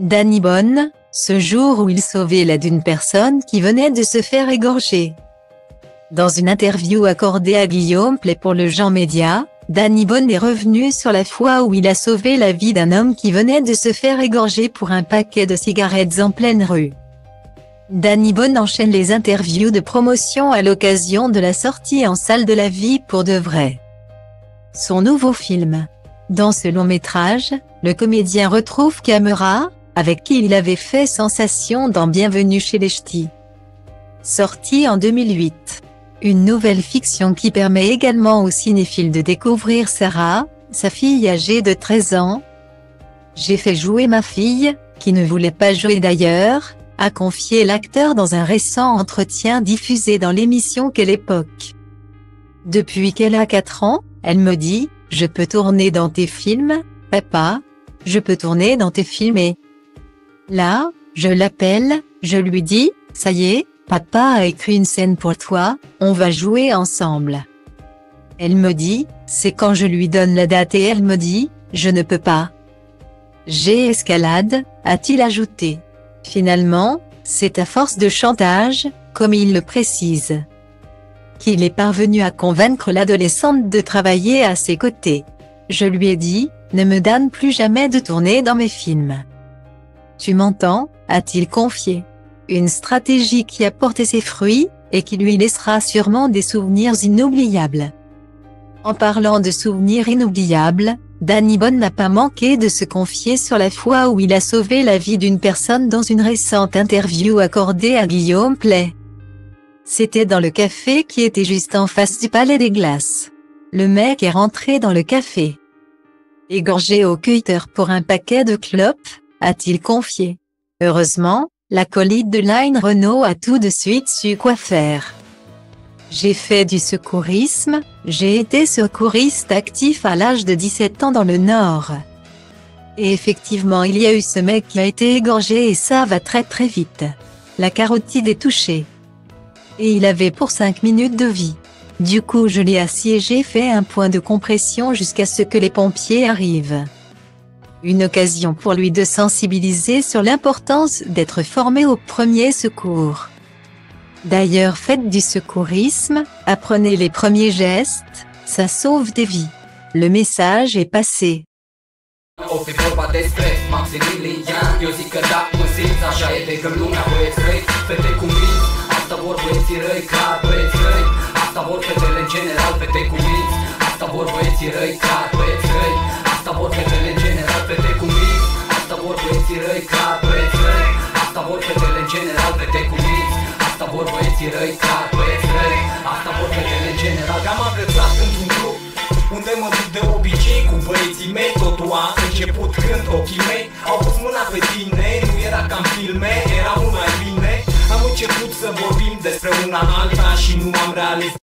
Danny Boone, ce jour où il sauvait la d'une personne qui venait de se faire égorger. Dans une interview accordée à Guillaume Play pour le Jean Média, Danny Boone est revenu sur la fois où il a sauvé la vie d'un homme qui venait de se faire égorger pour un paquet de cigarettes en pleine rue. Danny Boone enchaîne les interviews de promotion à l'occasion de la sortie en salle de La Vie pour de vrai, son nouveau film. Dans ce long métrage, le comédien retrouve Camera, avec qui il avait fait sensation dans Bienvenue chez les Ch'tis, sorti en 2008. Une nouvelle fiction qui permet également aux cinéphiles de découvrir Sarah, sa fille âgée de 13 ans. J'ai fait jouer ma fille, qui ne voulait pas jouer d'ailleurs, a confié l'acteur dans un récent entretien diffusé dans l'émission Quelle époque. Depuis qu'elle a 4 ans, elle me dit « Je peux tourner dans tes films, papa, je peux tourner dans tes films et… » Là, je l'appelle, je lui dis « Ça y est, papa a écrit une scène pour toi, on va jouer ensemble. » Elle me dit « C'est quand je lui donne la date et elle me dit « Je ne peux pas. » J'ai escalade, a-t-il ajouté. Finalement, c'est à force de chantage, comme il le précise, qu'il est parvenu à convaincre l'adolescente de travailler à ses côtés. Je lui ai dit « Ne me donne plus jamais de tourner dans mes films. » Tu m'entends, a-t-il confié. Une stratégie qui a porté ses fruits, et qui lui laissera sûrement des souvenirs inoubliables. En parlant de souvenirs inoubliables, Danny Boone n'a pas manqué de se confier sur la fois où il a sauvé la vie d'une personne dans une récente interview accordée à Guillaume Play. C'était dans le café qui était juste en face du Palais des Glaces. Le mec est rentré dans le café, égorgé au cutter pour un paquet de clopes, a-t-il confié. Heureusement, l'acolyte de Line Renault a tout de suite su quoi faire. J'ai fait du secourisme, j'ai été secouriste actif à l'âge de 17 ans dans le Nord. Et effectivement il y a eu ce mec qui a été égorgé et ça va très vite. La carotide est touchée. Et il avait pour 5 minutes de vie. Du coup je l'ai assiégé, fait un point de compression jusqu'à ce que les pompiers arrivent. Une occasion pour lui de sensibiliser sur l'importance d'être formé aux premiers secours. D'ailleurs faites du secourisme, apprenez les premiers gestes, ça sauve des vies. Le message est passé. O fi vorba despre Maximilian, eu zic că da, mă simți, așa e de când lumea băieți răi, fete cu minți, asta vor băieții răi, clar băieți răi, asta vor fetele în general, fete cu minți, asta vor băieții răi, clar băieți răi, asta vor fetele în general, fete cu minți, asta vor băieții răi, clar băieți răi, asta vor fetele în general, fete cu minți, asta vor băieții răi, clar băieți răi, asta vor fetele în general. Am agățat într-un grup unde mă duc de obicei cu băieții mei. Totul a început când ochii mei au pus mâna pe tine. Nu era ca în filme, era mult mai bine. Am început să vorbim despre una alta și nu am realizat